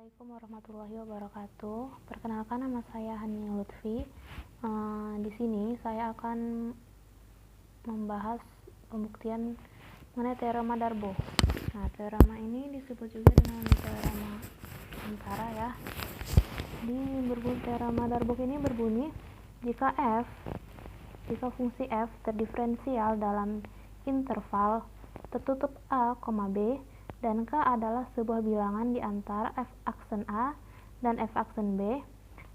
Assalamualaikum warahmatullahi wabarakatuh. Perkenalkan, nama saya Hani Lutfi. Di sini saya akan membahas pembuktian mengenai teorema Darboux. Nah, teorema ini disebut juga dengan teorema antara ya. Teorema Darboux ini berbunyi jika fungsi f terdiferensial dalam interval tertutup a, b dan K adalah sebuah bilangan di antara f aksen A dan f aksen B,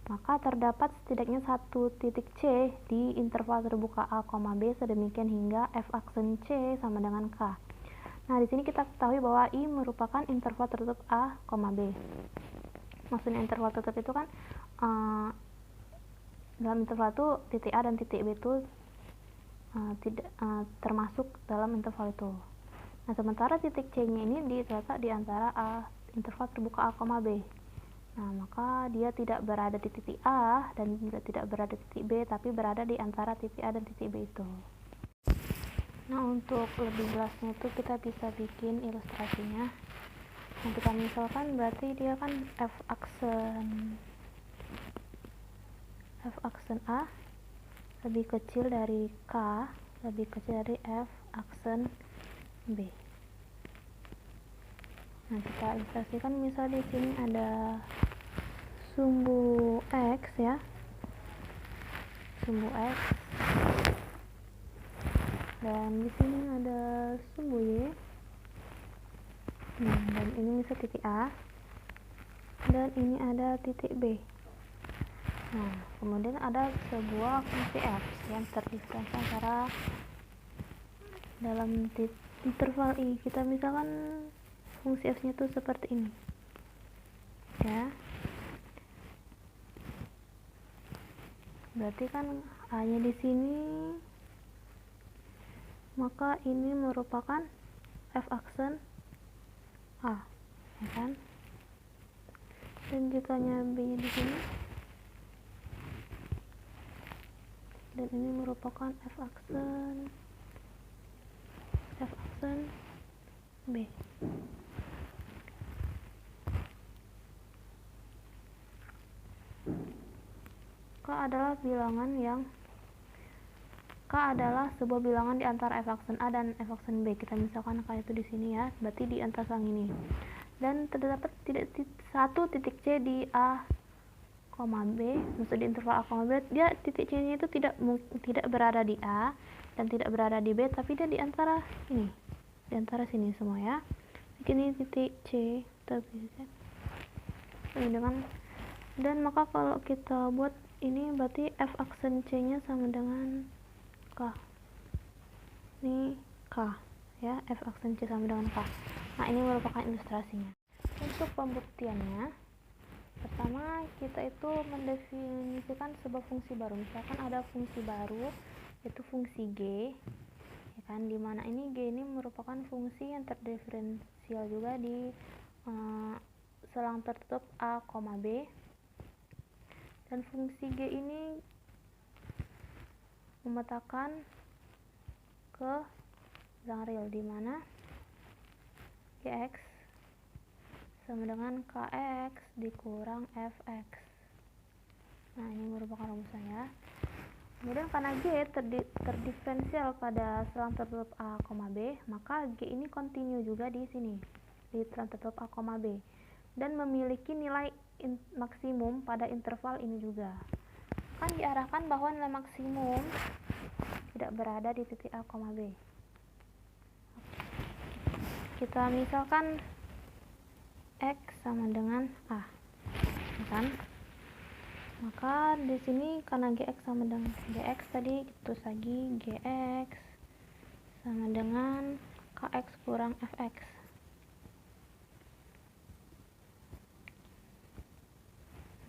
maka terdapat setidaknya satu titik C di interval terbuka A, B sedemikian hingga f aksen C sama dengan K. Nah, di sini kita ketahui bahwa I merupakan interval tertutup A, B. Maksudnya interval tertutup itu kan dalam interval itu titik A dan titik B itu tidak termasuk dalam interval itu. Nah, sementara titik C-nya ini diletak di antara interval terbuka A, B. Nah, maka dia tidak berada di titik A dan juga tidak berada di titik B, tapi berada di antara titik A dan titik B itu. Nah, untuk lebih jelasnya itu kita bisa bikin ilustrasinya. Nah, kita misalkan berarti dia kan f aksen A lebih kecil dari K, lebih kecil dari f aksen B. Nah, kita ilustrasikan misal di sini ada sumbu X ya. Sumbu X. Dan di sini ada sumbu Y. Nah, dan ini misal titik A. Dan ini ada titik B. Nah, kemudian ada sebuah fungsi f yang terdiferensial antara dalam interval I. Kita misalkan fungsi f-nya itu seperti ini. Ya. Berarti kan A-nya di sini, maka ini merupakan f aksen A, ya kan? Dan jika B-nya di sini, dan ini merupakan f aksen B. K adalah sebuah bilangan di antara f aksen A dan f aksen B. Kita misalkan K itu di sini ya, berarti di antara selang ini. Dan terdapat satu titik C di A, B, maksud di interval A, B. Dia titik C-nya itu tidak berada di A dan tidak berada di B, tapi dia di antara ini, di antara sini semua ya. Ini titik C, dan maka kalau kita buat ini berarti f aksen C-nya sama dengan K. Ini K ya, f aksen C sama dengan K. Nah, ini merupakan ilustrasinya. Untuk pembuktiannya, pertama kita itu mendefinisikan sebuah fungsi baru. Misalkan ada fungsi baru yaitu fungsi G, ya kan, dimana ini G ini merupakan fungsi yang terdiferensial juga di selang tertutup A, B. Dan fungsi G ini memetakan ke selang real, di mana Gx sama dengan Kx dikurang Fx. Nah, ini merupakan rumusnya. Kemudian karena G terdiferensial pada selang tertutup A, B, maka G ini kontinu juga di sini, di selang tertutup A, B, dan memiliki nilai maksimum pada interval ini juga. Kan diarahkan bahwa nilai maksimum tidak berada di titik A, B. Kita misalkan X sama dengan A, kan? Maka di sini karena Gx sama dengan Gx tadi, terus lagi Gx sama dengan Kx kurang Fx.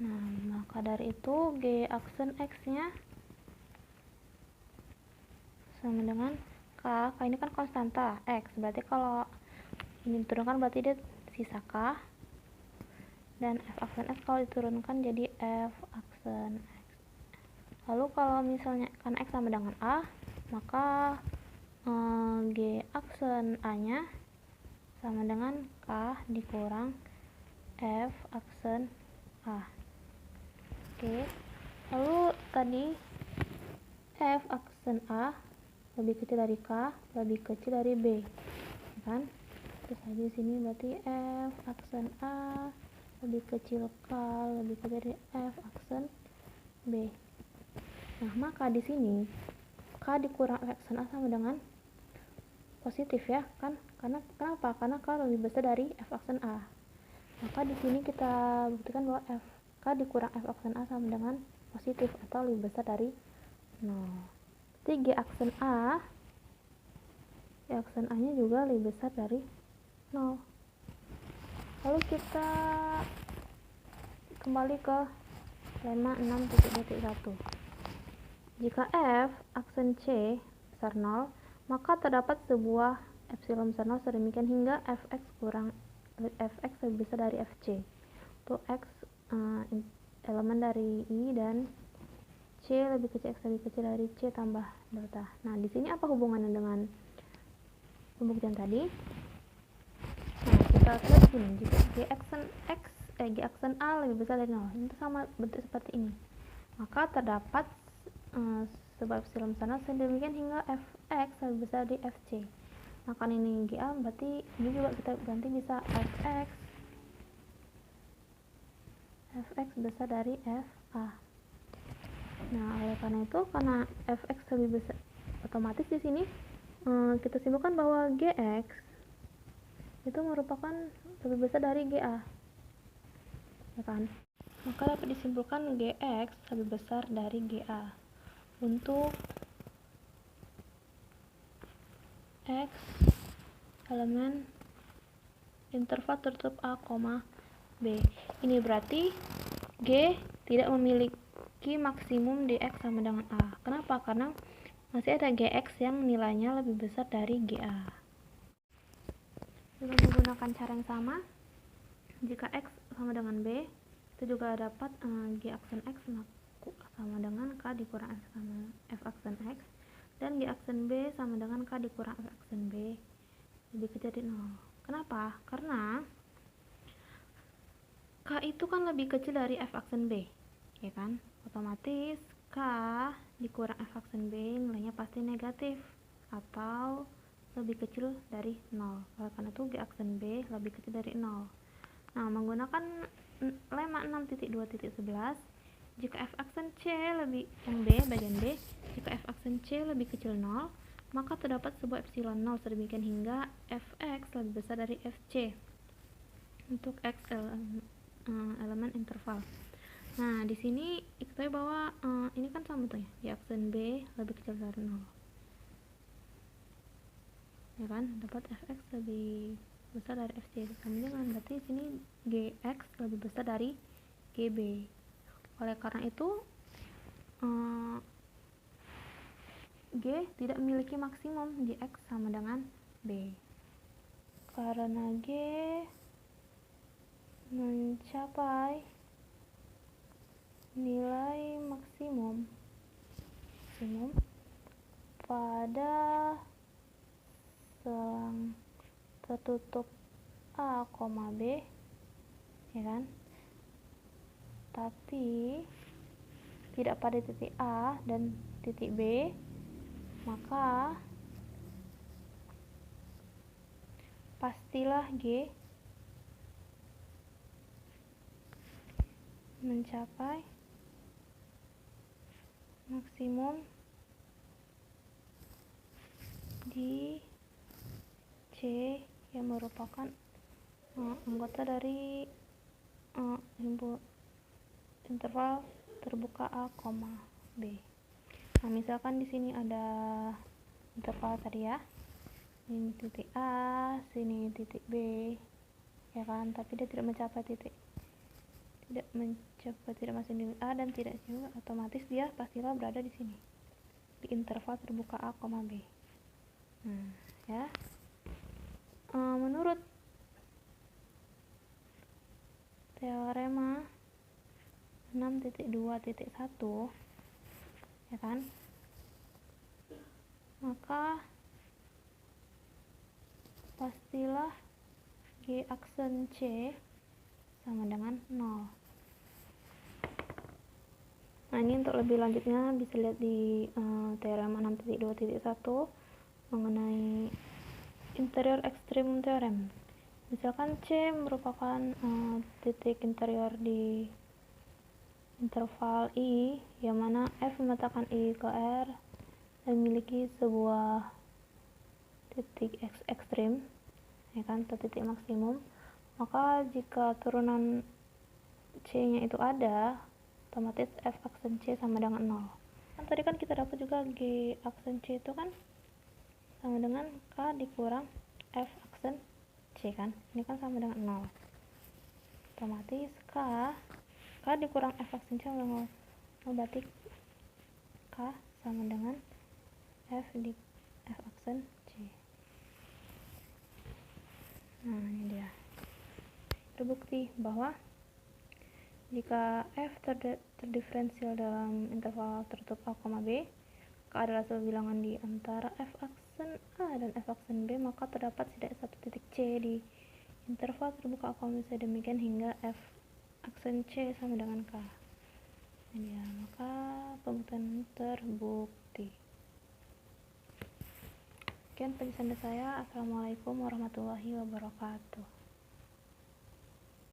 Nah, maka dari itu G aksen X-nya sama dengan K. K ini kan konstanta X, berarti kalau ini diturunkan berarti dia sisa K. Dan F aksen X kalau diturunkan jadi F aksen X. Lalu kalau misalnya kan X sama dengan A, maka G aksen A nya sama dengan K dikurang F aksen A. Oke, lalu tadi F aksen A lebih kecil dari K, lebih kecil dari B, kan? Terus lagi di sini berarti F aksen A lebih kecil K, lebih kecil dari F aksen B. Nah, maka di sini K dikurang F aksen A sama dengan positif ya, kan? Karena kenapa? Karena K lebih besar dari F aksen A. Maka di sini kita buktikan bahwa K dikurang F aksen A sama dengan positif atau lebih besar dari 0. Jadi G aksen A nya juga lebih besar dari 0. Lalu kita kembali ke lemma 6.2.1. Jika F aksen C besar 0, maka terdapat sebuah epsilon besar 0 sedemikian hingga Fx lebih besar dari Fc. Untuk X elemen dari I dan C lebih kecil, X lebih kecil dari C tambah delta. Nah, di sini apa hubungannya dengan pembuktian tadi? Nah, kita lihat sini, jika G aksen A lebih besar dari 0, itu sama bentuk seperti ini. Maka terdapat sebuah epsilon besar 0 sedemikian hingga Fx lebih besar dari Fc. Maka ini GA, berarti ini juga kita ganti bisa Fx besar dari Fa. Nah, oleh karena itu, karena Fx lebih besar, otomatis di sini kita simpulkan bahwa Gx itu merupakan lebih besar dari Ga, ya kan? Maka dapat disimpulkan Gx lebih besar dari Ga untuk X elemen interval tertutup A, B. Ini berarti G tidak memiliki maksimum di X sama dengan A. Kenapa? Karena masih ada Gx yang nilainya lebih besar dari Ga. Dengan menggunakan cara yang sama, jika X sama dengan B, itu juga dapat G aksen X sama dengan K dikurang F aksen X, dan G aksen B sama dengan K dikurang F aksen B lebih kecil dari 0. Kenapa? Karena K itu kan lebih kecil dari F aksen B, ya kan? Otomatis K dikurang F aksen B nilainya pasti negatif atau lebih kecil dari 0. Oleh karena itu G aksen B lebih kecil dari 0. Nah, menggunakan lemma 6.2.11, jika F aksen C bagian B, jika F aksen C lebih kecil 0, maka terdapat sebuah epsilon 0 sedemikian hingga Fx lebih besar dari Fc untuk X elemen interval. Nah, di sini diketahui bahwa ini kan sama tuh ya, di aksen B lebih kecil dari 0, ya kan? Dapat Fx lebih besar dari Fc, sama dengan berarti di sini Gx lebih besar dari Gb. Oleh karena itu G tidak memiliki maksimum di X sama dengan B. Karena G mencapai nilai maksimum pada selang tertutup A, B, ya kan? Tapi tidak pada titik A dan titik B, maka pastilah G mencapai maksimum di C yang merupakan anggota dari interval terbuka A, B. Nah, misalkan di sini ada interval tadi ya, ini titik A, sini titik B, ya kan? Tapi dia tidak masuk di A dan tidak juga, otomatis dia pastilah berada di sini, di interval terbuka A, B. Nah, ya. Menurut teorema 6.2.1, ya kan, maka pastilah G aksen C sama dengan 0. Nah, ini untuk lebih lanjutnya bisa lihat di teorem 6.2.1 mengenai interior ekstrim teorem. Misalkan C merupakan titik interior di interval I, yang mana F memetakan I ke R dan memiliki sebuah titik ekstrim, ya kan, atau titik maksimum. Maka jika turunan C-nya itu ada, otomatis F aksen C sama dengan 0. Kan tadi kan kita dapat juga G aksen C itu kan sama dengan K dikurang F aksen C kan, ini kan sama dengan 0. Otomatis K dikurang F aksen C sama dengan 0, berarti K sama dengan F aksen C. Nah, ini dia terbukti bahwa jika F terdiferensial dalam interval tertutup A, B, K adalah sebuah bilangan di antara F aksen A dan F aksen B, maka terdapat setidaknya satu titik C di interval terbuka A, B. Demikian hingga F aksen C sama dengan K. Ini ya, maka pembuktian terbukti. Sekian penjelasan saya. Assalamualaikum warahmatullahi wabarakatuh.